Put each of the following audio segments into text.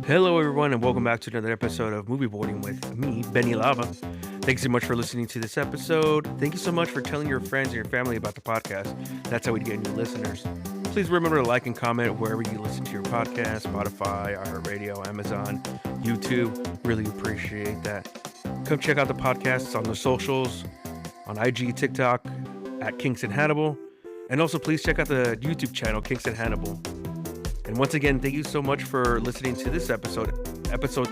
Hello, everyone, and welcome back to another episode of Movie Boarding with me, Benny Lava. Thanks so much for listening to this episode. Thank you so much for telling your friends and your family about the podcast. That's how we get new listeners. Please remember to like and comment wherever you listen to your podcast, Spotify, iHeartRadio, Amazon, YouTube. Really appreciate that. Come check out the podcasts on the socials, on IG, TikTok, at Kingston Hannibal. And also please check out the YouTube channel, Kingston Hannibal. And once again, thank you so much for listening to this episode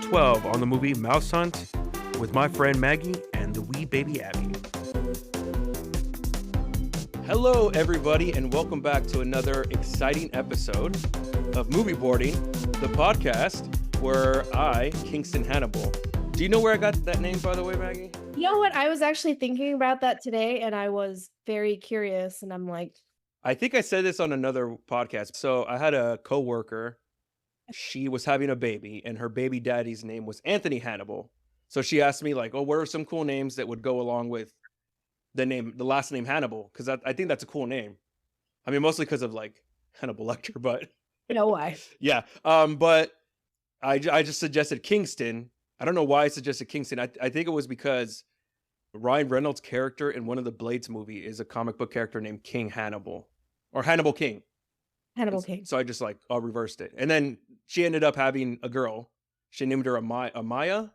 12 on the movie Mouse Hunt with my friend Maggie and the wee baby Abby. Hello, everybody, and welcome back to another exciting episode of Movie Boarding, the podcast where I, Kingston Hannibal. Do you know where I got that name, by the way, Maggie? You know what? I was actually thinking about that today, and I was very curious, and I'm like, I think I said this on another podcast. So I had a coworker. She was having a baby, and her baby daddy's name was Anthony Hannibal. So she asked me, like, "Oh, what are some cool names that would go along with the last name Hannibal?" Because I think that's a cool name. I mean, mostly because of like Hannibal Lecter, but you know why? yeah. But I just suggested Kingston. I don't know why I suggested Kingston. I think it was because Ryan Reynolds' character in one of the Blades movie is a comic book character named King Hannibal. Or Hannibal King. Hannibal King. So I just reversed it. And then she ended up having a girl. She named her Amelia.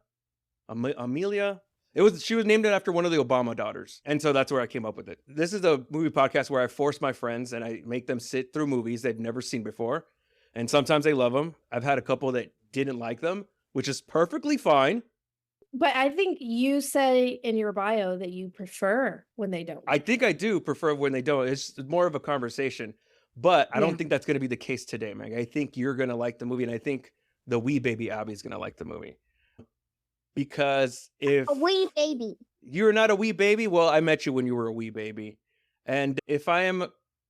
She was named it after one of the Obama daughters. And so that's where I came up with it. This is a movie podcast where I force my friends and I make them sit through movies they've never seen before. And sometimes they love them. I've had a couple that didn't like them, which is perfectly fine. But I think you say in your bio that you prefer when they don't. I think I do prefer when they don't. It's more of a conversation. But I don't think that's going to be the case today, Meg. I think you're going to like the movie, and I think the wee baby Abby is going to like the movie. Because if... A wee baby. You're not a wee baby? Well, I met you when you were a wee baby. And if I am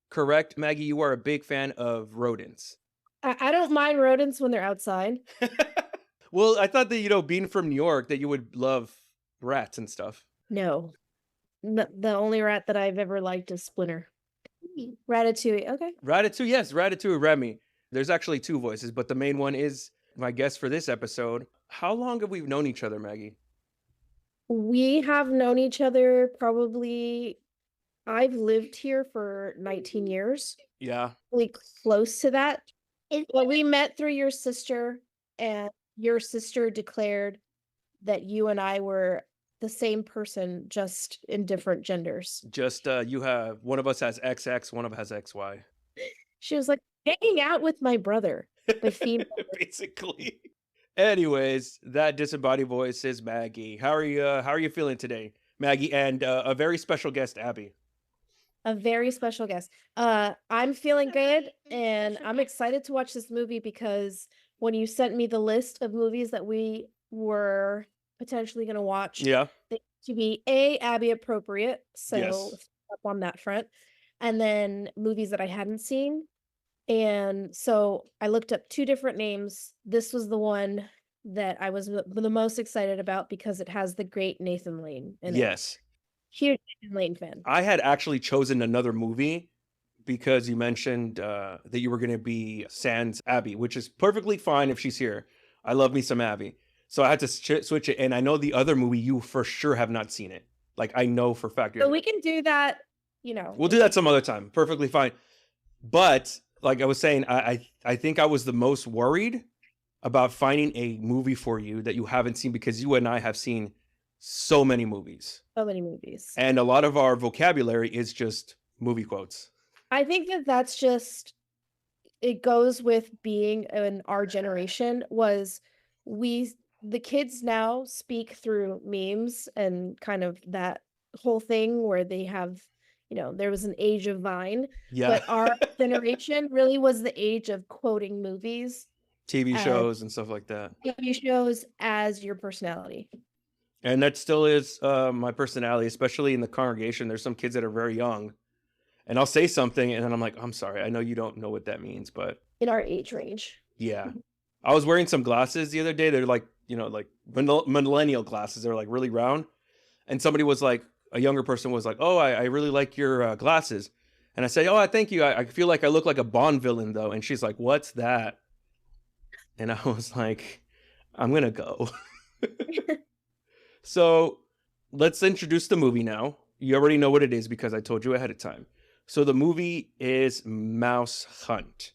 correct, Maggie, you are a big fan of rodents. I don't mind rodents when they're outside. Well, I thought that, being from New York, that you would love rats and stuff. No. The only rat that I've ever liked is Splinter. Ratatouille, okay. Ratatouille, yes. Ratatouille, Remy. There's actually two voices, but the main one is my guest for this episode. How long have we known each other, Maggie? We have known each other probably... I've lived here for 19 years. Yeah. Really close to that. Well, we met through your sister, and your sister declared that you and I were the same person, just in different genders. Just one of us has XX, one of us has XY. She was like, hanging out with my brother, the female. Basically. Anyways, that disembodied voice is Maggie. How are you feeling today, Maggie? And a very special guest, Abby. A very special guest. I'm feeling good, and I'm excited to watch this movie because when you sent me the list of movies that we were potentially going to watch, they need to be Abby appropriate, so up on that front, and then movies that I hadn't seen. And so I looked up two different names. This was the one that I was the most excited about because it has the great Nathan Lane in it. Yes. Huge Nathan Lane fan. I had actually chosen another movie because you mentioned that you were going to be sans Abby, which is perfectly fine if she's here. I love me some Abby. So I had to switch it. And I know the other movie, you for sure have not seen it. Like, I know for a fact. So we can do that, We'll do that some other time. Perfectly fine. But like I was saying, I think I was the most worried about finding a movie for you that you haven't seen because you and I have seen so many movies. So many movies. And a lot of our vocabulary is just movie quotes. I think that's just, it goes with being in our generation was the kids now speak through memes and kind of that whole thing where they have, there was an age of Vine. Yeah. But our generation really was the age of quoting movies. TV shows and stuff like that. TV shows as your personality. And that still is my personality, especially in the congregation. There's some kids that are very young. And I'll say something, and then I'm like, I'm sorry. I know you don't know what that means, but... In our age range. Yeah. I was wearing some glasses the other day. They're like, like millennial glasses. They're like really round. And somebody was like, a younger person was like, oh, I really like your glasses. And I say, oh, thank you. I feel like I look like a Bond villain, though. And she's like, what's that? and I was like, I'm gonna go. So let's introduce the movie now. You already know what it is because I told you ahead of time. So the movie is Mouse Hunt.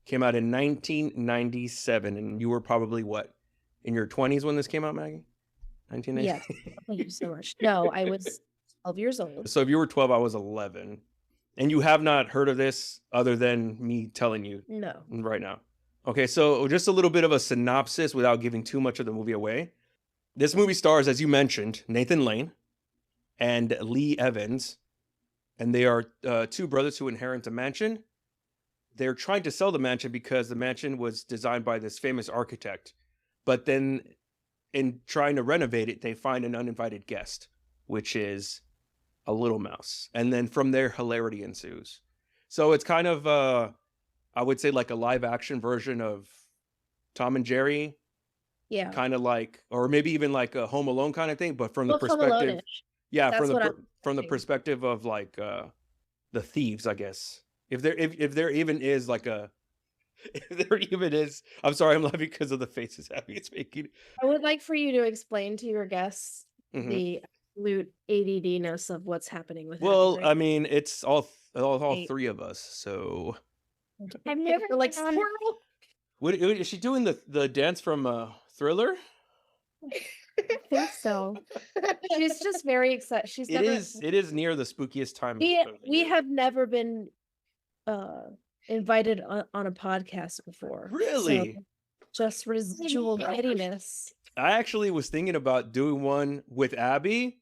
Came out in 1997, and you were probably what, in your 20s when this came out, Maggie? 1990. Yes. Thank you so much. No, I was 12 years old. So if you were 12, I was 11. And you have not heard of this other than me telling you No. right now. Okay, so just a little bit of a synopsis without giving too much of the movie away. This movie stars, as you mentioned, Nathan Lane and Lee Evans. And they are two brothers who inherit a mansion. They're trying to sell the mansion because the mansion was designed by this famous architect. But then in trying to renovate it, they find an uninvited guest, which is a little mouse. And then from there, hilarity ensues. So it's kind of, I would say, like a live action version of Tom and Jerry, Yeah. kind of like, or maybe even like a Home Alone kind of thing, but from the Well, Home perspective, Alone-ish. yeah, That's what I'm from the thinking. perspective of like the thieves, I guess. If there even is like a, if there even is, I'm sorry, I'm laughing because of the faces Abby is making. I would like for you to explain to your guests Mhm. the absolute ADD-ness of what's happening with Well, Happy, I right? mean, it's all Eight. three of us. So I've never You're like been on- squirrel. what is she doing the dance from Thriller? I think so. She's just very excited. She's It never. is near the spookiest time. We of the we year. have never been invited on a podcast before. so Really? just residual giddiness. I actually was thinking about doing one with Abby,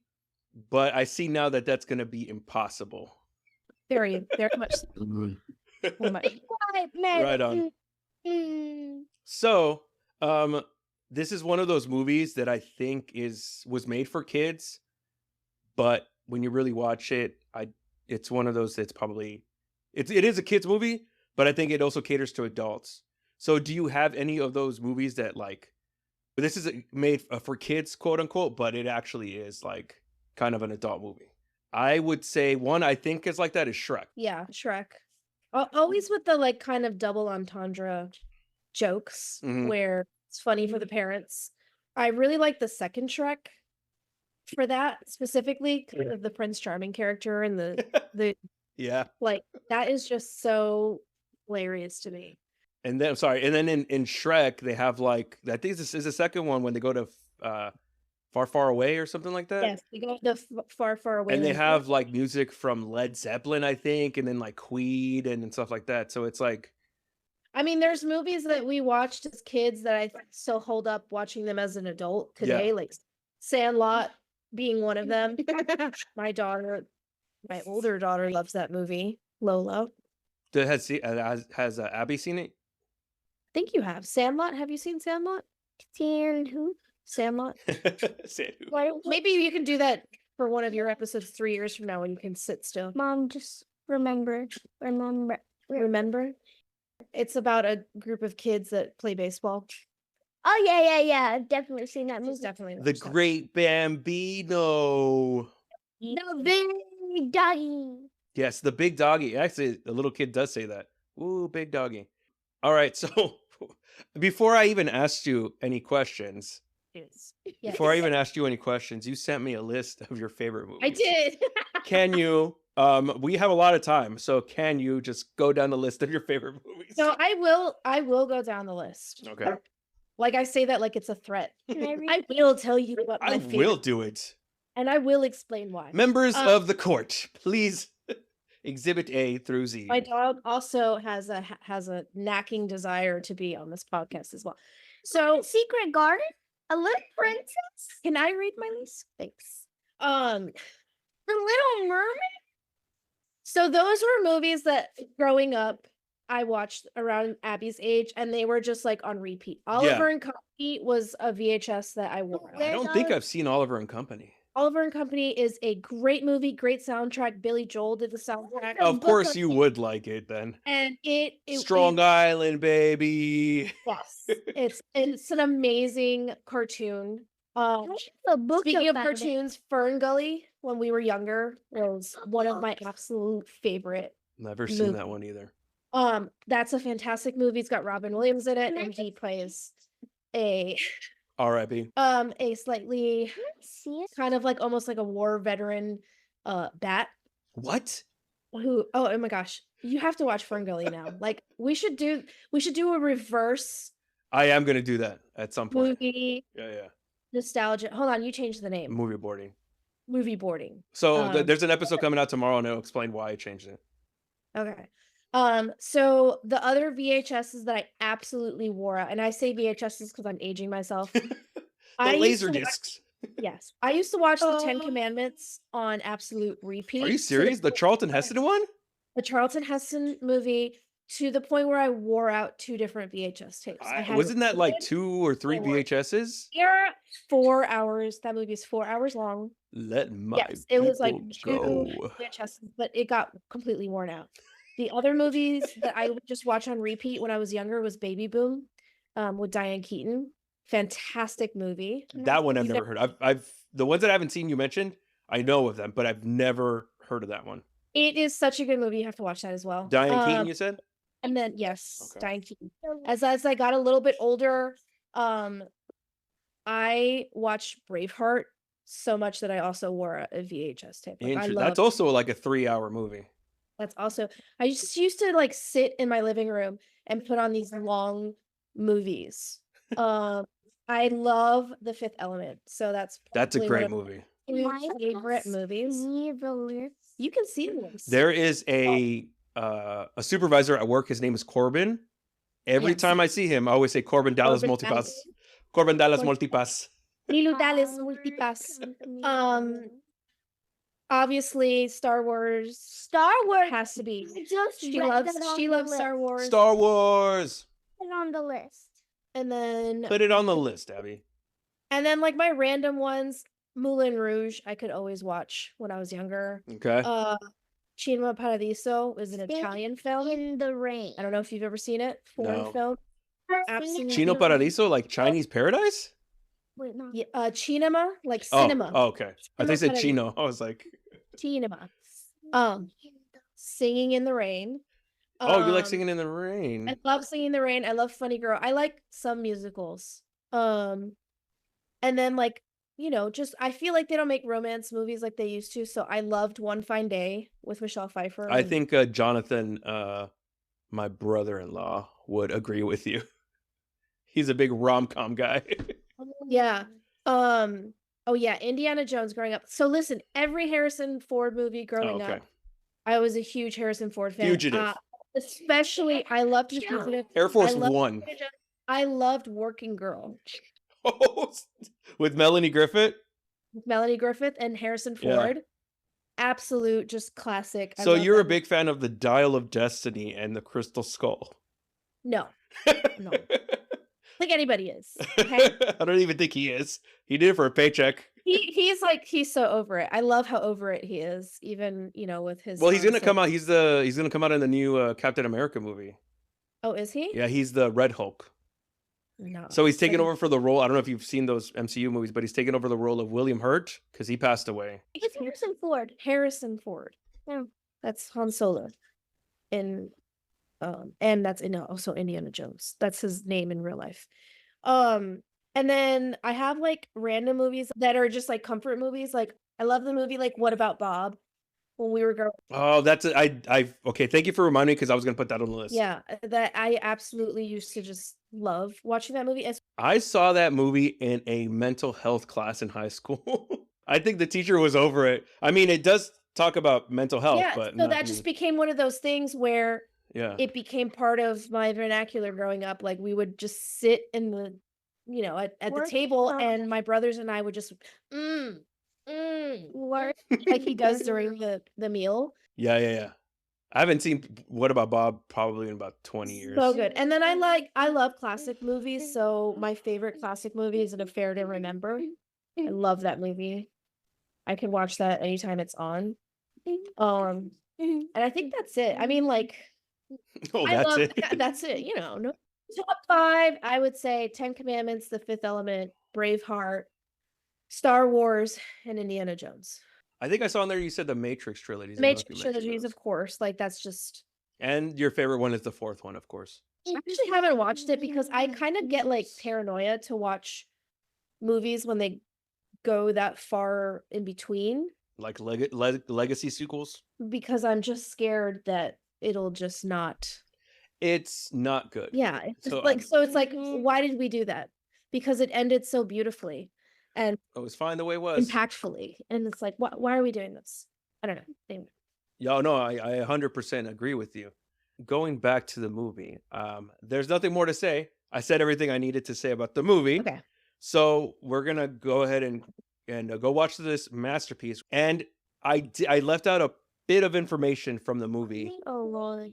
but I see now that that's going to be impossible. Very much. Very much. Right on. So, this is one of those movies that I think was made for kids, but when you really watch it, it's one of those that's probably it is a kids movie, but I think it also caters to adults. So, do you have any of those movies that like this is made for kids, quote unquote, but it actually is like kind of an adult movie? I would say one I think is like that is Shrek. Yeah, Shrek. Always with the like kind of double entendre jokes Mhm. where it's funny for the parents. I really like the second Shrek for that specifically, 'cause of the Prince Charming character and the Yeah. like that is just so hilarious to me. And then in Shrek they have like I think this is the second one when they go to Far Far Away or something like that. Yes, they go the far, far away. And they land. have like music from Led Zeppelin, I think, and then like Queen and stuff like that. So it's like I mean, there's movies that we watched as kids that I still hold up watching them as an adult today, like Sandlot being one of them. My older daughter loves that movie, Lola. has Abby seen it? I think you have. Sandlot. Have you seen Sandlot? Sand who? Sandlot. Say who? Why, Maybe you can do that for one of your episodes 3 years from now when you can sit still. Mom, just remember. Remember? It's about a group of kids that play baseball. Oh yeah. I've definitely seen that She's movie. definitely The watched that. Great Bambino. The big doggy. Yes, the big doggy. Actually, the little kid does say that. Ooh, big doggy. All right, so before I even asked you any questions, Yes. before I even asked you any questions, you sent me a list of your favorite movies. I did. Can you? We have a lot of time, so can you just go down the list of your favorite movies? No, I will go down the list. Okay. Like I say that like it's a threat. Can I read? I will tell you what my I favorite, will do it. and I will explain why. Members of the court, please exhibit A through Z. My dog also has a knacking desire to be on this podcast as well. So Secret Garden? A Little Princess? can I read my list? Thanks. The Little Mermaid? So those were movies that growing up I watched around Abby's age, and they were just like on repeat. Oliver and Company was a VHS that I wore. I don't think I've seen Oliver and Company. Oliver and Company is a great movie, great soundtrack. Billy Joel did the soundtrack. Of course you would like it then. And it Strong Island, baby. Yes, it's an amazing cartoon. The book Speaking of about it. cartoons, Fern Gully when we were younger was one of my absolute favorite. Never seen Movie. that one either. That's a fantastic movie. It's got Robin Williams in it, and he plays a R.I.P. a slightly Can I see it? kind of like almost like a war veteran bat What? who oh my gosh, you have to watch Ferngully now. Like we should do a reverse I am gonna do that at some point. movie Yeah. nostalgia. Hold on, you changed the name. Movie boarding. Movie boarding. So there's an episode coming out tomorrow, and it'll explain why I changed it. Okay. So the other VHSs that I absolutely wore out, and I say VHSs because I'm aging myself. The I used laser to- discs. Yes, I used to watch the Ten Commandments on absolute repeat. Are you to serious? The Charlton Heston one? the Charlton Heston movie to the point where I wore out 2 different VHS tapes. I had Wasn't that like recorded 2 or 3 forward. VHSs? They're 4 hours. That movie is 4 hours long. Let my Yes, it was like people 2 go. VHS, but it got completely worn out. The other movies that I would just watch on repeat when I was younger was Baby Boom, with Diane Keaton. Fantastic movie. That one I've You never heard. I've the ones that I haven't seen you mentioned, I know of them, but I've never heard of that one. It is such a good movie. You have to watch that as well. Diane Keaton, you said? And then yes, Okay. Diane Keaton. As I got a little bit older, I watched Braveheart so much that I also wore a VHS tape. Like, I love That's also like a 3-hour movie. that's also I just used to like sit in my living room and put on these long movies. I love The Fifth Element, so that's That's a probably great one of movie. my favorite movies. See the list. You can see this. There is a supervisor at work. His name is Corbin. Every Yes. time I see him, I always say Corbin Dallas Corbin Multipass. Dallas. Corbin Dallas Cor- Multipass. Lilo Dallas Multipass. Obviously, Star Wars Star Wars has to be. Just She write loves that on the Star list. Wars. Star Wars. Put it on the list. And then Put it on the list, Abby. like my random ones, Moulin Rouge, I could always watch when I was younger. Okay. Cinema Paradiso is an Stand Italian film. In the rain. I don't know if you've ever seen it. Foreign No. film. Absolutely. Chino Paradiso, like Chinese paradise? Wait, no. Yeah, cinema, like Oh, cinema. okay. I thought you said Paradiso. Chino. I was like, Cinema. Singing in the Rain. oh, you like Um, singing in the rain. I love Singing in the Rain. I love Funny Girl. I like some musicals. And then like, just I feel like they don't make romance movies like they used to. So I loved One Fine Day with Michelle Pfeiffer. I and- think Jonathan, my brother-in-law, would agree with you. He's a big rom-com guy. Yeah. Oh yeah, Indiana Jones growing up. So listen, every Harrison Ford movie growing okay. up, I was a huge Harrison Ford fan. Fugitive. Especially I loved The Fugitive. Air Force I loved One. Fugitive. I loved Working Girl. With Melanie Griffith. With Melanie Griffith and Harrison Yeah. Ford. Absolute just classic. I So love you're a that big fan of the Dial of Destiny and the Crystal Skull. movie. No. Like anybody is. Okay. I don't even think he is. He did it for a paycheck. He's so over it. I love how over it he is, even with his Well, he's gonna songs come and- out. He's gonna come out in the new Captain America movie. Oh, is he? Yeah, he's the Red Hulk. No. So he's taking Like- over for the role. I don't know if you've seen those MCU movies, but he's taking over the role of William Hurt because he passed away. It's Harrison Ford. Harrison Ford. Yeah. That's Han Solo. And that's also Indiana Jones. That's his name in real life. And then I have like random movies that are just like comfort movies. Like I love the movie like What About Bob when we were growing. Oh, that's it. Okay. Thank you for reminding me because I was gonna put that on the list. Yeah, that I absolutely used to just love watching that movie. I saw that movie in a mental health class in high school. I think the teacher was over it. I mean, it does talk about mental health, Yeah, but so not that just me. became one of those things where Yeah. it became part of my vernacular growing up. Like we would just sit in the, at the Work table, from- and my brothers and I would just, Work. like he does during the meal. Yeah. I haven't seen What About Bob probably in about 20 years. So good. And then I love classic movies. So my favorite classic movie is An Affair to Remember. I love that movie. I can watch that anytime it's on. And I think that's it. I mean, like, Oh, I that's love it. that's it. No. Top 5, I would say Ten Commandments, The Fifth Element, Braveheart, Star Wars, and Indiana Jones. I think I saw in there you said the Matrix trilogy. Matrix trilogies, of course. Like that's just And your favorite one is the fourth one, of course. I actually haven't watched it because I kind of get like paranoia to watch movies when they go that far in between Like legacy sequels. because I'm just scared that it'll just not. It's not good. Yeah, it's just So like so it's like why did we do that? Because it ended so beautifully and it was fine the way it was. impactfully, and it's like why are we doing this? I don't know. Anyway. Yo, no, I 100% agree with you. Going back to the movie, there's nothing more to say. I said everything I needed to say about the movie. Okay. So we're gonna go ahead and go watch this masterpiece. And I left out a bit of information from the movie Oh Lord.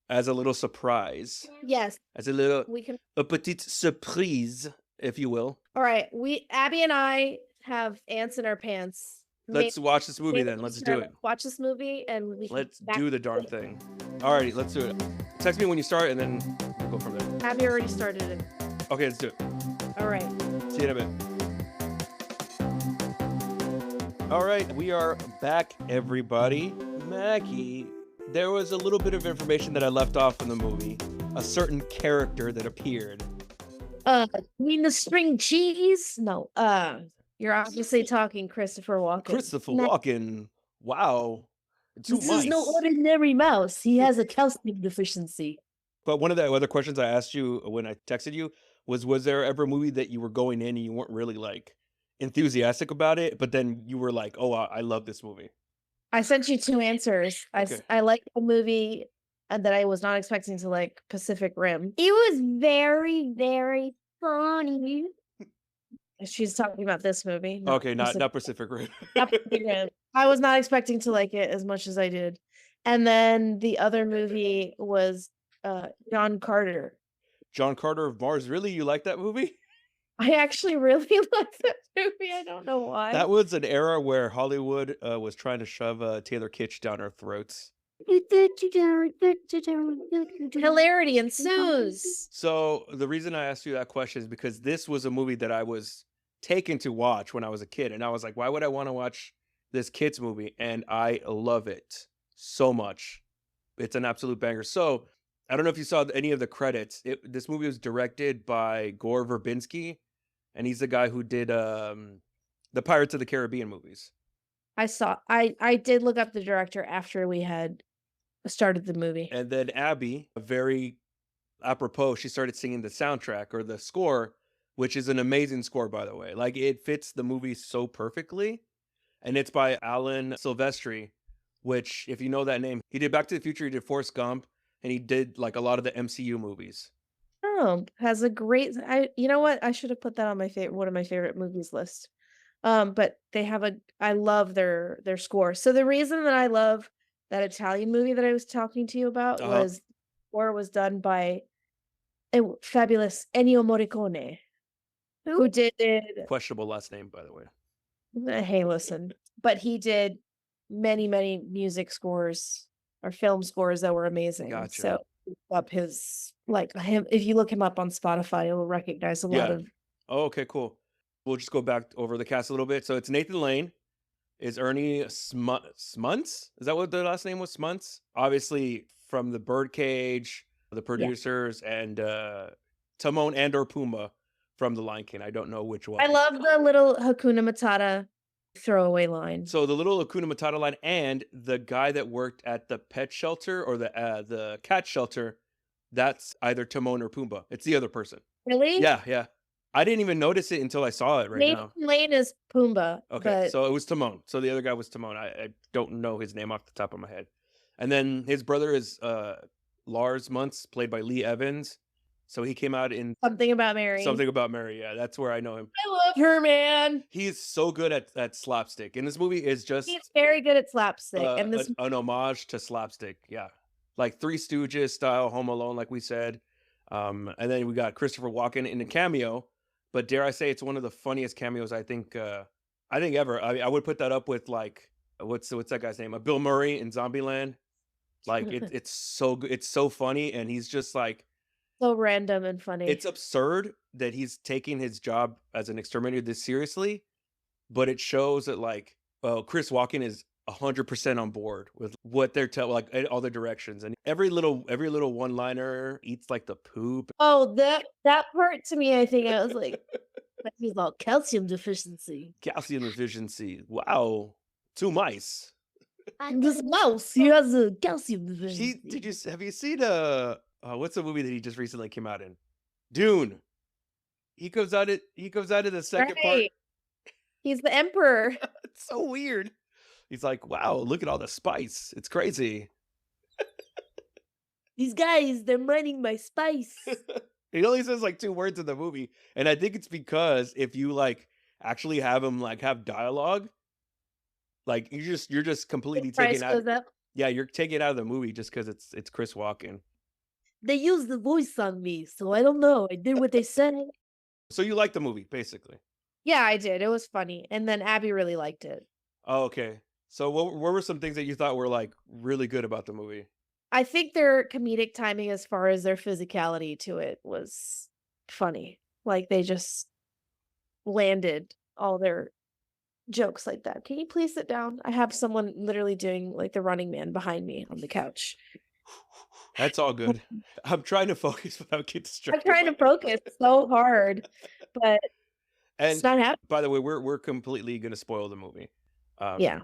as a little surprise, Yes, as a we can. petite surprise, if you will. All right, Abby and I have ants in our pants. Let's watch this movie Maybe then. we Let's should do it. Watch this movie and we can Let's back- do the darn thing. Alrighty, let's do it. Text me when you start, and then we'll go from there. Abby already started it. Okay, let's do it. All right. See you in a bit. All right, we are back, everybody. Maggie, there was a little bit of information that I left off in the movie. A certain character that appeared. You mean the string cheese? No. You're obviously talking Christopher Walken. Christopher Walken. Wow. Too This is no nice. ordinary mouse. He has a calcium deficiency. But one of the other questions I asked you when I texted you was there ever a movie that you were going in and you weren't really like enthusiastic about it, but then you were like, oh, I love this movie? I sent you 2 answers. Okay. I liked a movie that I was not expecting to like, Pacific Rim. It was very, very funny. She's talking about this movie. Okay, not Pacific Rim. Not Pacific Rim. I was not expecting to like it as much as I did. And then the other movie was John Carter. John Carter of Mars. Really? You like that movie? I actually really liked that movie. I don't know why. That was an era where Hollywood was trying to shove Taylor Kitsch down our throats. Hilarity ensues. So the reason I asked you that question is because this was a movie that I was taken to watch when I was a kid. And I was like, why would I want to watch this kid's movie? And I love it so much. It's an absolute banger. So I don't know if you saw any of the credits. This movie was directed by Gore Verbinski, and he's the guy who did the Pirates of the Caribbean movies. I did look up the director after we had started the movie. And then Abby, very apropos, she started singing the soundtrack or the score, which is an amazing score, by the way. Like, it fits the movie so perfectly. And it's by Alan Silvestri, which, if you know that name, he did Back to the Future, he did Forrest Gump, and he did like a lot of the MCU movies. Oh, has a great. You know what? I should have put that on my one of my favorite movies list. But they have I love their score. So the reason that I love that Italian movie that I was talking to you about was done by a fabulous Ennio Morricone, who did Questionable last name, by the way. hey, listen, but he did many music scores or film scores that were amazing. Gotcha. So up his him, if you look him up on Spotify, you'll recognize a lot of. Oh, okay, cool. We'll just go back over the cast a little bit. So it's Nathan Lane, is Ernie Smuntz? Is that what the last name was? Smuntz? Obviously from the Birdcage, the producers, and Timon and or Pumbaa from The Lion King. I don't know which one. I love the little Hakuna Matata throwaway line. So the little Hakuna Matata line, and the guy that worked at the pet shelter or the cat shelter, that's either Timon or Pumbaa. It's the other person. Really? Yeah. I didn't even notice it until I saw it now. Nathan Lane is Pumbaa. Okay, so it was Timon. So the other guy was Timon. I don't know his name off the top of my head. And then his brother is Lars Muntz, played by Lee Evans. So he came out in Something About Mary. Something About Mary. Yeah, that's where I know him. I love her, man. He's so good at slapstick. And this movie is just He's very good at slapstick. And this an homage to slapstick. Yeah, like Three Stooges style, Home Alone, like we said. And then we got Christopher Walken in a cameo. But dare I say, it's one of the funniest cameos I think ever. I would put that up with like what's that guy's name? Bill Murray in Zombieland. Like it's so good. It's so funny, and he's just like so random and funny. It's absurd that he's taking his job as an exterminator this seriously, but it shows that like Chris Walken is 100% on board with what they're telling, like all the directions, and every little one liner eats like the poop. Oh, that part to me, I think I was like he's all calcium deficiency. Calcium deficiency. Wow, 2 mice. This mouse, he has a calcium He did deficiency. you have you seen what's the movie that he just recently came out in? Dune. He comes out of the second part. Right. He's the emperor. It's so weird. He's like, wow, look at all the spice. It's crazy. These guys, they're mining my spice. He only says like 2 words in the movie, and I think it's because if you like actually have him like have dialogue, like you're just completely Price taken out. goes up. Yeah, you're taking it out of the movie just because it's Chris Walken. They used the voice on me, so I don't know. I did what they said. So you like the movie, basically. Yeah, I did. It was funny. And then Abby really liked it. Oh, okay. So what were some things that you thought were like really good about the movie? I think their comedic timing as far as their physicality to it was funny. Like they just landed all their jokes like that. Can you please sit down? I have someone literally doing like the Running Man behind me on the couch. That's all good. I'm trying to focus without getting I'm distracted. trying to focus so hard, but it's And not happening. by the way, we're completely gonna spoil the movie. Yeah.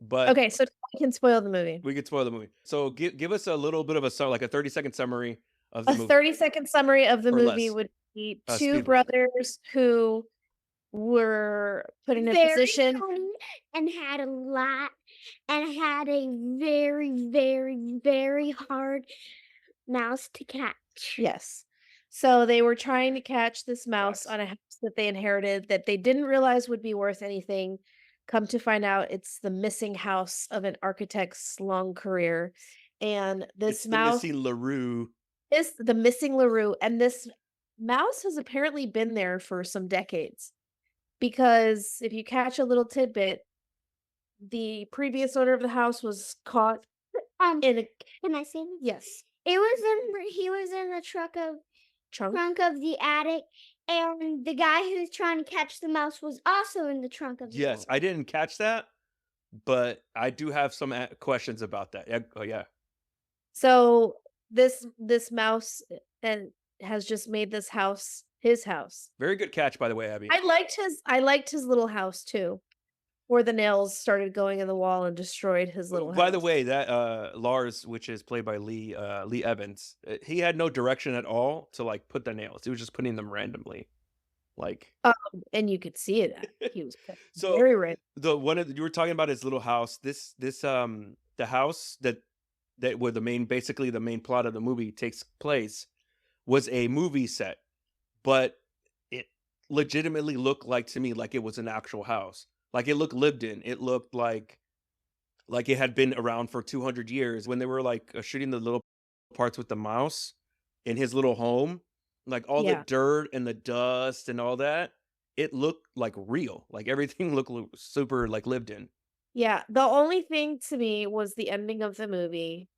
But Okay, so I can spoil the movie. we could spoil the movie. So give us a little bit of like a 30-second summary of the A movie. 30-second summary of the Or movie less. would be Speed two version. brothers who were put in a Very position. funny and had a lot and had a very, very, very hard mouse to catch. Yes. So they were trying to catch this mouse Yes. on a house that they inherited that they didn't realize would be worth anything. Come to find out, it's the missing house of an architect's long career. And this It's the mouse missing LaRue. is the missing LaRue. And this mouse has apparently been there for some decades. Because if you catch a little tidbit, the previous owner of the house was caught in a Can I say this? yes He was in the trunk of the attic, and the guy who's trying to catch the mouse was also in the trunk of the Yes, attic. I didn't catch that, but I do have some questions about that. Yeah, oh yeah. So this mouse and has just made this house his house. Very good catch, by the way, Abby. I liked his little house too, where the nails started going in the wall and destroyed his little house. By the way, that Lars, which is played by Lee Evans, he had no direction at all to like put the nails. He was just putting them randomly, like. And you could see it. He was So very random. you were talking about his little house. The house that where basically the main plot of the movie takes place was a movie set, but it legitimately looked like to me like it was an actual house. Like it looked lived in. It looked like it had been around for 200 years when they were like shooting the little parts with the mouse in his little home, like all the Yeah. dirt and the dust and all that. It looked like real. Like everything looked super like lived in. Yeah. The only thing to me was the ending of the movie.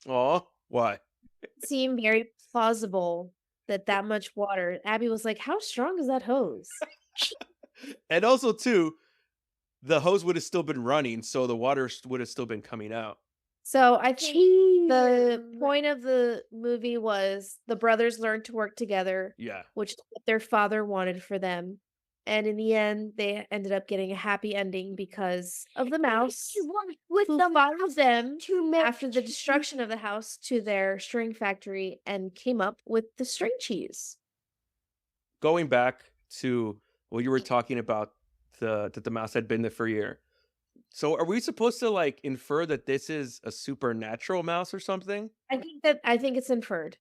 Aw, why? It seemed very plausible that much water. Abby was like, "How strong is that hose?" And also too, the hose would have still been running, so the water would have still been coming out. So I think the Cheese. point of the movie was the brothers learned to work together, Yeah. which is what their father wanted for them. And in the end, they ended up getting a happy ending because of the mouse With who the followed mouse them to make after the destruction of the house to their string factory and came up with the string cheese. Going back to what you were talking about, that the mouse had been there for a year. So are we supposed to like infer that this is a supernatural mouse or something? I think it's inferred.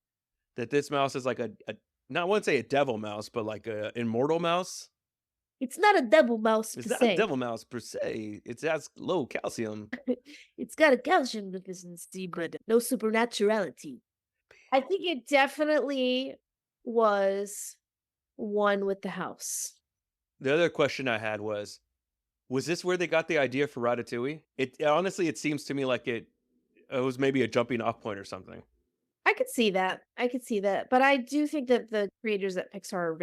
That this mouse is like a not I wouldn't say a devil mouse, but like a immortal mouse? It's not a devil mouse It's per not a se. devil mouse per se. It has low calcium. It's got a calcium deficiency, but no supernaturality. I think it definitely was one with the house. The other question I had was this where they got the idea for Ratatouille? It honestly, it seems to me like it was maybe a jumping off point or something. I could see that. But I do think that the creators at Pixar are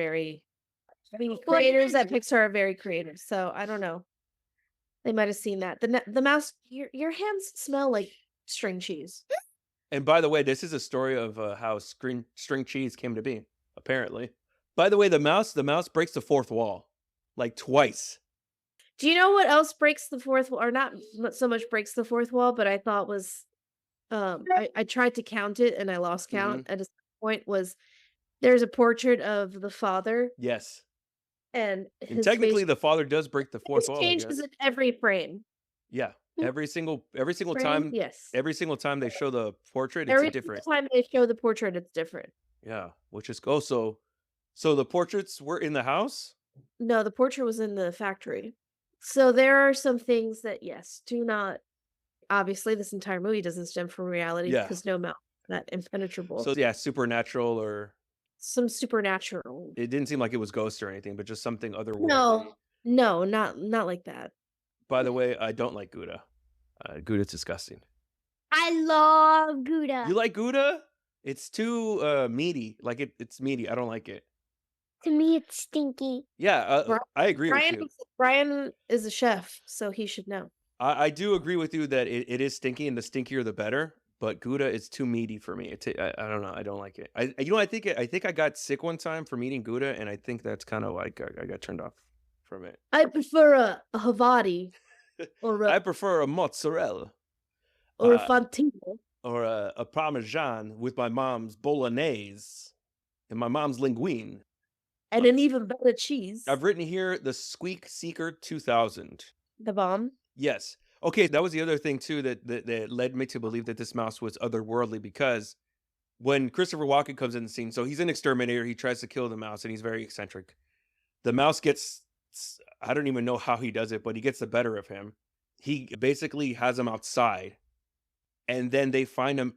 very creative, so I don't know. They might have seen that. The mouse, your hands smell like string cheese. And by the way, this is a story of how string cheese came to be, apparently. By the way, the mouse breaks the fourth wall like twice. Do you know what else breaks the fourth wall, or not so much breaks the fourth wall, but I thought was I tried to count it and I lost count at a point, was there's a portrait of the father Yes. and And his technically face the father does break the fourth wall, I changes guess. in every frame. Yeah. Every single Frame? time Yes. every single time they show the portrait, it's Every different. time they show the portrait, it's different. Yeah, which is so the portraits were in the house? No, the portrait was in the factory. So there are some things that, yes, do not. Obviously, this entire movie doesn't stem from reality Yeah. because no mouth that impenetrable. So yeah, supernatural, or Some supernatural. it didn't seem like it was ghosts or anything, but just something otherworldly. No, not like that. By the way, I don't like Gouda. Gouda's disgusting. I love Gouda. You like Gouda? It's too meaty. Like it's meaty. I don't like it. To me, it's stinky. Yeah, I agree with you. Brian is a chef, so he should know. I do agree with you that it is stinky, and the stinkier the better. But Gouda is too meaty for me. I don't know. I don't like it. I think I got sick one time from eating Gouda, and I think that's kind of like I got turned off from it. I prefer a Havarti or I prefer a mozzarella or a Fantino. or a Parmesan with my mom's bolognese and my mom's linguine. And an even better cheese. I've written here the Squeak Seeker 2000. The bomb? Yes. Okay, that was the other thing too that led me to believe that this mouse was otherworldly, because when Christopher Walken comes in the scene, so he's an exterminator, he tries to kill the mouse, and he's very eccentric. The mouse gets, I don't even know how he does it, but he gets the better of him. He basically has him outside, and then they find him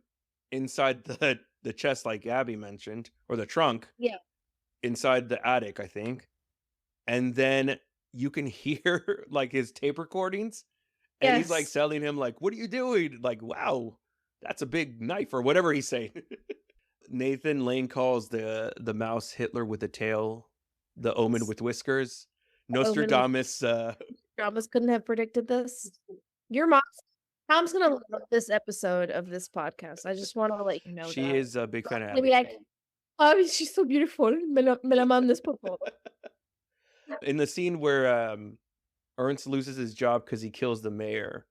inside the chest, like Abby mentioned, or the trunk. Yeah. Inside the attic, I think. And then you can hear like his tape recordings, and he's like Yes. telling him like, "What are you doing?" Like, "Wow, that's a big knife," or whatever he's saying. Nathan Lane calls the mouse Hitler with a tail, the Omen with whiskers. Nostradamus. Nostradamus couldn't have predicted this. Your mom's gonna love this episode of this podcast. I just want to let you know She that. is a big fan of She'll be Abby. like, "Oh, she's so beautiful. Me la mandes, por favor." In the scene where Ernst loses his job because he kills the mayor,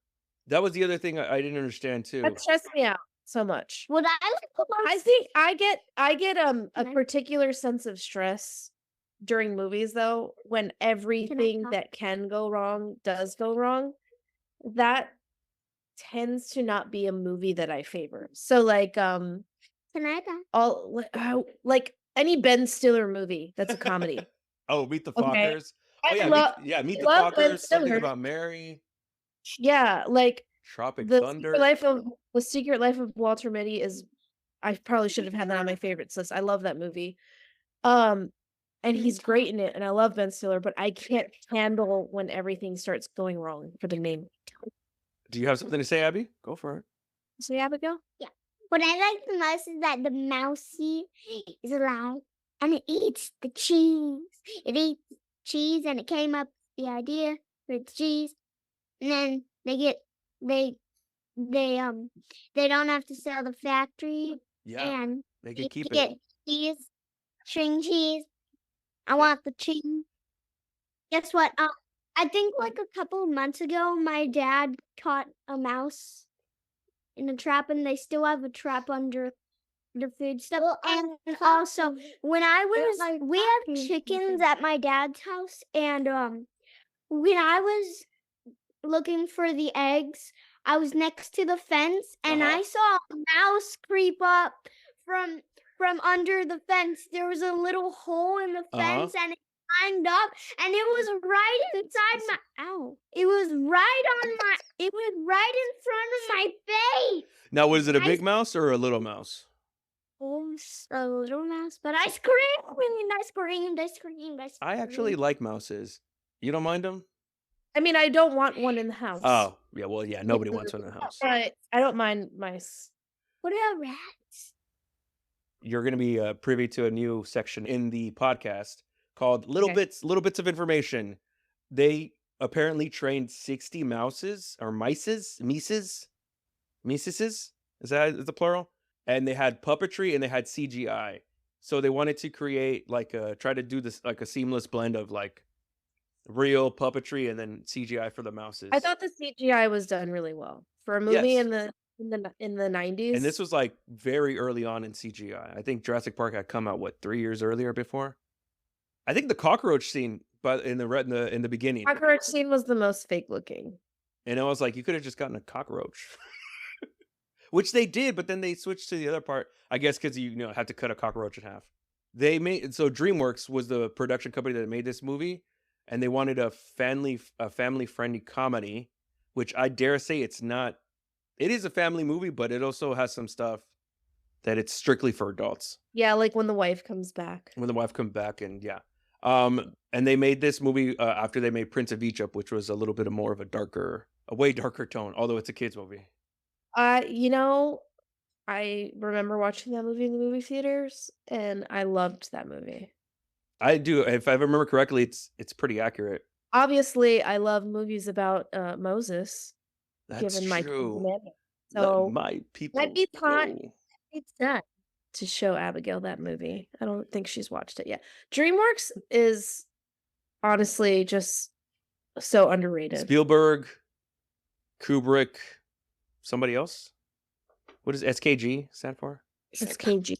that was the other thing I didn't understand too. That stressed me out so much. What I like I think I get a particular sense of stress during movies though, when everything talk? that can go wrong does go wrong. That tends to not be a movie that I favor. So like Can I talk? like any Ben Stiller movie that's a comedy. Oh, Meet the Okay. Fockers. Oh yeah, Meet the love Ben Fockers. Something Stiller. about Mary. Yeah, like Tropic the Thunder. Secret Life of Walter Mitty is, I probably should have had that on my favorites list. I love that movie. And he's great in it, and I love Ben Stiller, but I can't handle when everything starts going wrong for the main. Do you have something to say, Abby? Go for it. So Abigail? What I like the most is that the mousey is alive and it eats the cheese. It eats cheese and it came up with the idea for the cheese. And then they don't have to sell the factory, Yeah, and they can you keep get it. cheese, string cheese. I want the cheese. Guess what? I think like a couple of months ago, my dad caught a mouse in a trap, and they still have a trap under the food stuff. And also, when we have chickens at my dad's house, and when I was looking for the eggs, I was next to the fence, and I saw a mouse creep up from under the fence. There was a little hole in the fence, and it climbed up, and it was right inside it was right in front of my face. Now, was it a big mouse or a little mouse? A little mouse, but I screamed, and I screamed. I actually like mouses. You don't mind them? I mean, I don't want one in the house. Oh, yeah. Well, yeah. Nobody wants one in the house. But I don't mind mice. What about rats? You're going to be privy to a new section in the podcast called Little Bits of Information. They apparently trained 60 mouses or mices. Is that the plural? And they had puppetry and they had CGI. So they wanted to create try to do this like a seamless blend of like real puppetry and then CGI for the I mouses. thought the CGI was done really well for a movie Yes. in the And this 90s. was like very early on in CGI. I think Jurassic Park had come out 3 years earlier before. I think the cockroach scene, but in the beginning, Cockroach scene was the most fake looking. and I was like, you could have just gotten a cockroach, which they did, but then they switched to the other part. I guess because had to cut a cockroach in half. They made so DreamWorks was the production company that made this movie, and they wanted a family friendly comedy, which I dare say it's not. It is a family movie, but it also has some stuff that it's strictly for adults. Yeah, like when the wife comes back. When the wife comes back, and yeah. And they made this movie after they made Prince of Egypt, which was a little bit more of a way darker tone, although it's a kids movie. You know, I remember watching that movie in the movie theaters, and I loved that movie. I do, if I remember correctly, it's pretty accurate. Obviously, I love movies about That's Moses, given my Ten true. Commandments. Let So my people might be time go. it's done to show Abigail that movie. I don't think she's watched it yet. DreamWorks is honestly just so underrated. Spielberg, Kubrick, somebody else. What does SKG stand for? It's KG.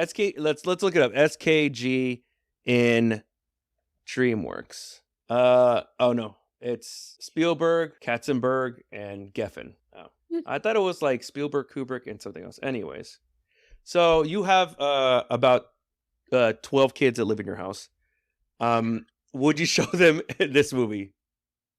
SK. Let's look it up. SKG in DreamWorks. Oh no, it's Spielberg, Katzenberg, and Geffen. Oh, I thought it was like Spielberg, Kubrick, and something else. Anyways, so you have about 12 kids that live in your house. Would you show them this movie?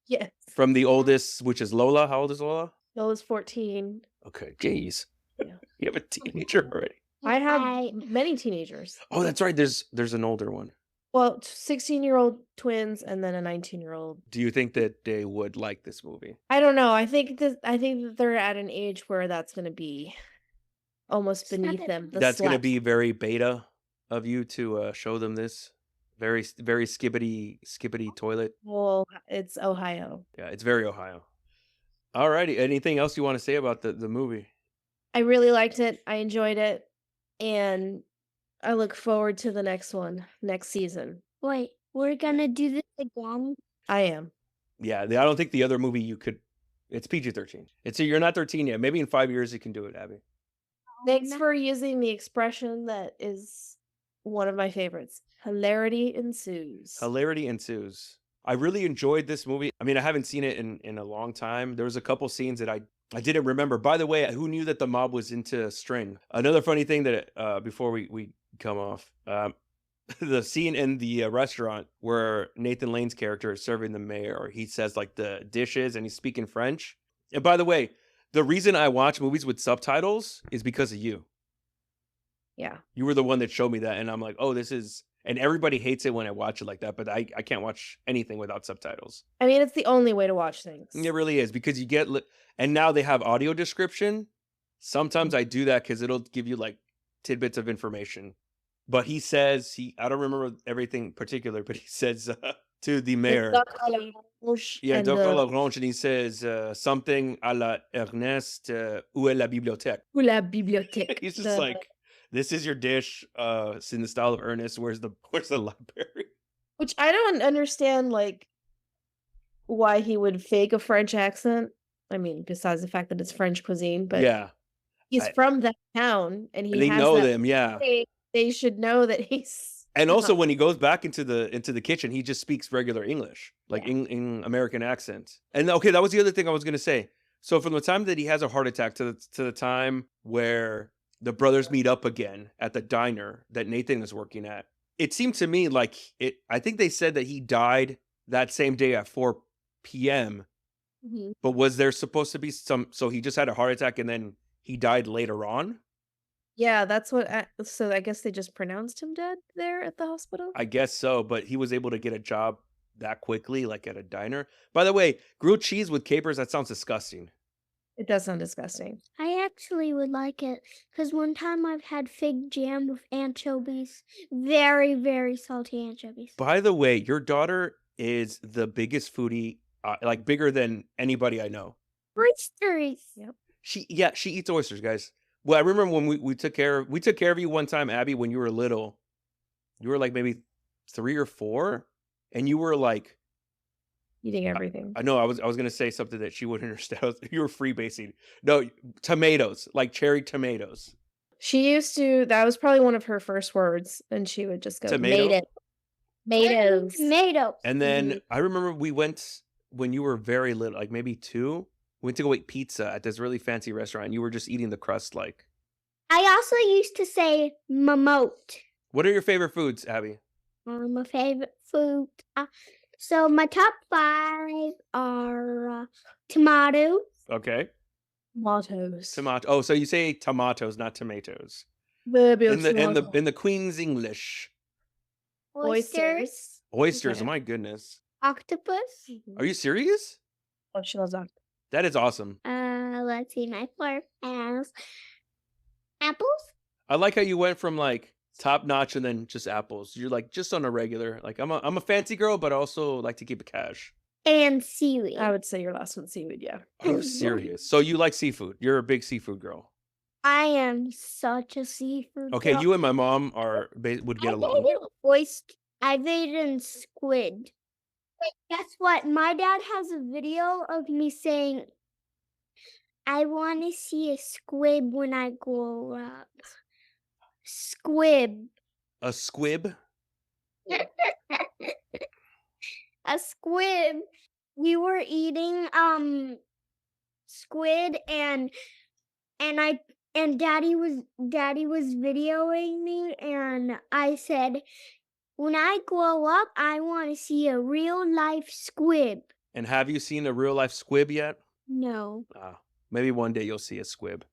Yes. From the oldest, which is Lola. How old is Lola? Lola's 14. Okay, jeez. Yeah. You have a teenager already. I have many teenagers. Oh, that's right. There's an older one. Well, 16-year-old twins and then a 19-year-old. Do you think that they would like this movie? I don't know. I think that they're at an age where that's going to be almost beneath them. That's going to be very beta of you to show them this. Very, very skibbity toilet. Well, it's Ohio. Yeah, it's very Ohio. Alrighty. Anything else you want to say about the movie? I really liked it. I enjoyed it. And I look forward to the next one, next season. Wait, we're gonna do this again? I am. Yeah, I don't think the other movie you could. It's PG-13. You're not 13 yet. Maybe in 5 years you can do it, Abby. Thanks for using the expression that is one of my favorites. Hilarity ensues. Hilarity ensues. I really enjoyed this movie. I mean, I haven't seen it in a long time. There was a couple scenes that I didn't remember. By the way, who knew that the mob was into string? Another funny thing that before we come off, the scene in the restaurant where Nathan Lane's character is serving the mayor, he says like the dishes and he's speaking French. And by the way, the reason I watch movies with subtitles is because of you. Yeah. You were the one that showed me that, and I'm like, oh, this is. And everybody hates it when I watch it like that, but I can't watch anything without subtitles. I mean, it's the only way to watch things. It really is, because you get, and now they have audio description. Sometimes I do that because it'll give you like tidbits of information. But he says, I don't remember everything particular, but he says to the mayor. Yeah, Dr. Lagrange, and he says something à la Ernest, où est la bibliothèque? Où la bibliothèque? He's just like, this is your dish, it's in the style of Ernest. Where's the library? Which I don't understand, like, why he would fake a French accent. I mean, besides the fact that it's French cuisine, but yeah, he's from that town, and they know them. Yeah, they should know that he's. And also, when he goes back into the kitchen, he just speaks regular English, like in American accent. And okay, that was the other thing I was gonna say. So from the time that he has a heart attack to the time where the brothers meet up again at the diner that Nathan is working at, it seemed to me like it. I think they said that he died that same day at 4 p.m. Mm-hmm. But was there supposed to be some? So he just had a heart attack and then he died later on? Yeah, that's what. So I guess they just pronounced him dead there at the hospital? I guess so, but he was able to get a job that quickly, like at a diner. By the way, grilled cheese with capers, that sounds disgusting. It does sound disgusting. I actually would like it, because one time I've had fig jam with anchovies. Very, very salty anchovies. By the way, your daughter is the biggest foodie like bigger than anybody I know. Oysters. Yep. She eats oysters, guys. Well, I remember when we took care of you one time, Abby, when you were little. You were like maybe 3 or 4, and you were like, Eating everything. I know I was gonna say something that she wouldn't understand. You were freebasing. No, tomatoes, like cherry tomatoes. She used to, that was probably one of her first words, and she would just go, Tomato? Tomatoes. Tomatoes. And then I remember we went when you were very little, like maybe 2. We went to go eat pizza at this really fancy restaurant. And you were just eating the crust. Like, I also used to say mamote. what are your favorite foods, Abby? My favorite food. So my top 5 are tomato, Okay, Tomatoes. tomato. Oh, so you say tomatoes, not tomatoes. Baby, In the Queen's English, oysters, oysters. Okay. My goodness, octopus. are you serious? Oh, she loves octopus. That is awesome. Let's see, my 4 has apples. I like how you went from like top notch and then just apples. You're like just on a regular. Like I'm a fancy girl, but I also like to keep it cash. And seaweed. I would say your last one's seaweed, yeah. Are you serious? So you like seafood? You're a big seafood girl. I am such a seafood Okay, girl. you and my mom would get along. I've eaten squid. Guess what? My dad has a video of me saying, I want to see a squib when I grow up. Squib. A squib? A squib. We were eating squid and daddy was videoing me, and I said, when I grow up I want to see a real life squib. And have you seen a real life squib yet? No. Maybe one day you'll see a squib.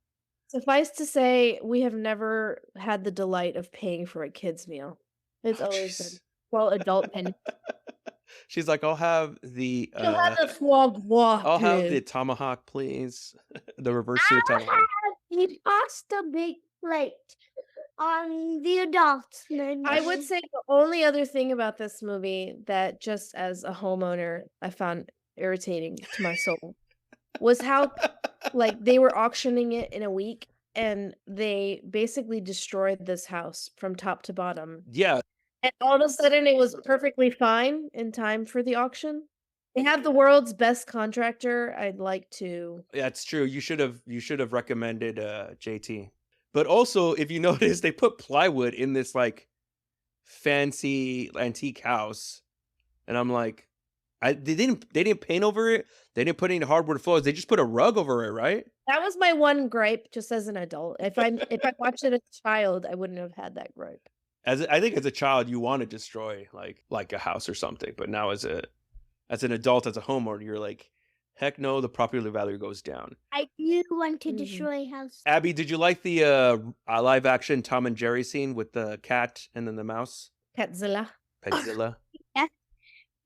Suffice to say, we have never had the delight of paying for a kid's meal. It's Oh, always jeez. been, well, adult penny. She's like, I'll have the You'll have the foie gras, I'll have the please. tomahawk, please. The reverse seared I'll tomahawk. have the pasta big plate on the adults menu. I would say the only other thing about this movie that, just as a homeowner, I found irritating to my soul was how like they were auctioning it in a week, and they basically destroyed this house from top to bottom. Yeah, And all of a sudden it was perfectly fine in time for the auction. They have the world's best contractor. I'd like to. that's true. You should have recommended JT. But also, if you notice, they put plywood in this like fancy antique house, and I'm like, they didn't paint over it. They didn't put any hardwood floors. They just put a rug over it, right? That was my one gripe, just as an adult. If I watched it as a child, I wouldn't have had that gripe. I think as a child you want to destroy like a house or something, but now as an adult, as a homeowner, you're like, heck no, the property value goes down. I do want to Mhm. destroy house. Abby, did you like the live action Tom and Jerry scene with the cat and then the mouse? Catzilla. Petzilla.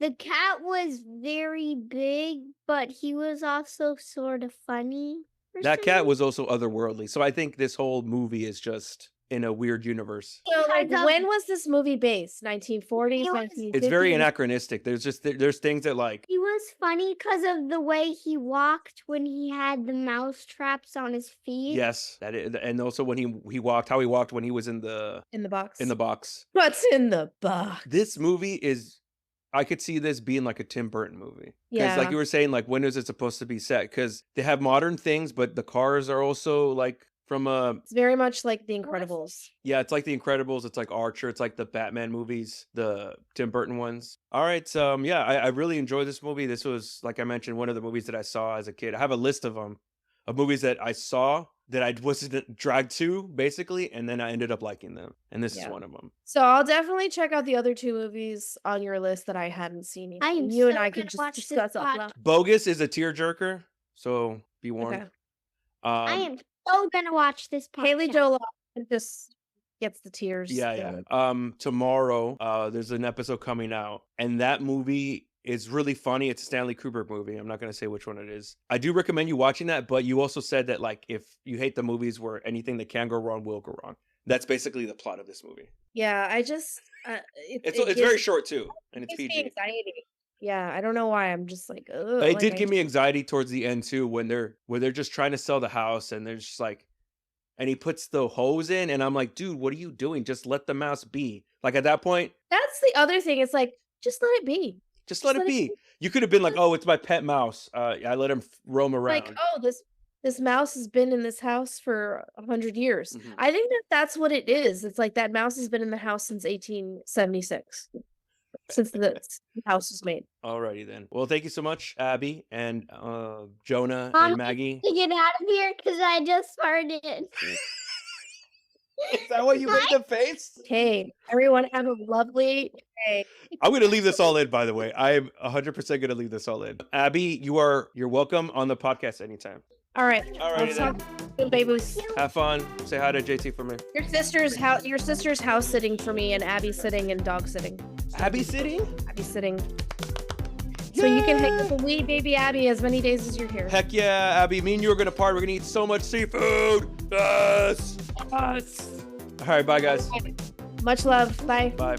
The cat was very big, but he was also sort of funny. for That some cat reason. was also otherworldly. So I think this whole movie is just in a weird universe. So, like, Because of- when was this movie based? 1940s, It was- 1950s? It's very anachronistic. There's things that like He was funny because of the way he walked when he had the mouse traps on his feet. yes, and also when he walked, how he walked when he was in the in the box. box. What's in the box? This movie is, I could see this being like a Tim Burton movie. Because Yeah. like you were saying, like when is it supposed to be set? Because they have modern things, but the cars are also like from It's very much like The Incredibles. yeah, it's like The Incredibles, it's like Archer, it's like the Batman movies, the Tim Burton ones. All right, so yeah, I really enjoyed this movie. This was, like I mentioned, one of the movies that I saw as a kid. I have a list of them, of movies that I saw that I wasn't dragged to, basically, and then I ended up liking them. And this is Yeah. one of them. So I'll definitely check out the other 2 movies on your list that I hadn't seen yet. I am And you and so I can gonna just watch this discuss off pod- loud. Bogus is a tearjerker, so be warned. Okay. I am so gonna watch this podcast. Haley Joel Osment just gets the tears. Yeah. going. Tomorrow, there's an episode coming out, and that movie is really funny. It's a Stanley Kubrick movie. I'm not gonna say which one it is. I do recommend you watching that, but you also said that like if you hate the movies where anything that can go wrong will go wrong. That's basically the plot of this movie. Yeah, I just It's very short too, and it's gives me PG. anxiety. Yeah, I don't know why. I'm just like, ugh, It like did I give me anxiety towards the end too, when they're just trying to sell the house and they're just like, and he puts the hose in, and I'm like, dude, what are you doing? Just let the mouse be. Like at that point, that's the other thing. It's like, just let it be. just Just let it let it be. be. You could have been like, oh, it's my pet mouse. I let him roam Like, around. oh, this mouse has been in this house for 100 years. Mhm. I think that that's what it is. It's like that mouse has been in the house since 1876, since the house was made. Alrighty then. Well, thank you so much, Abby and Jonah Mom and needs Maggie. to get out of here because I just farted. Is that what you made the face? Okay, everyone have a lovely day. I'm gonna leave this all in, by the way. I am 100% gonna leave this all in. Abby, you're welcome on the podcast anytime. All right, Alrighty I'll then. talk to you, babies. Have fun. Say hi to JT for me. Your sister's house sitting for me, and Abby's sitting and dog sitting. Abby sitting? Abby's sitting. So you can hang with the wee baby Abby as many days as you're here. Heck yeah, Abby. Me and you are gonna party. We're gonna eat so much seafood. Yes. Yes. All right, bye guys. Much love. Bye. Bye.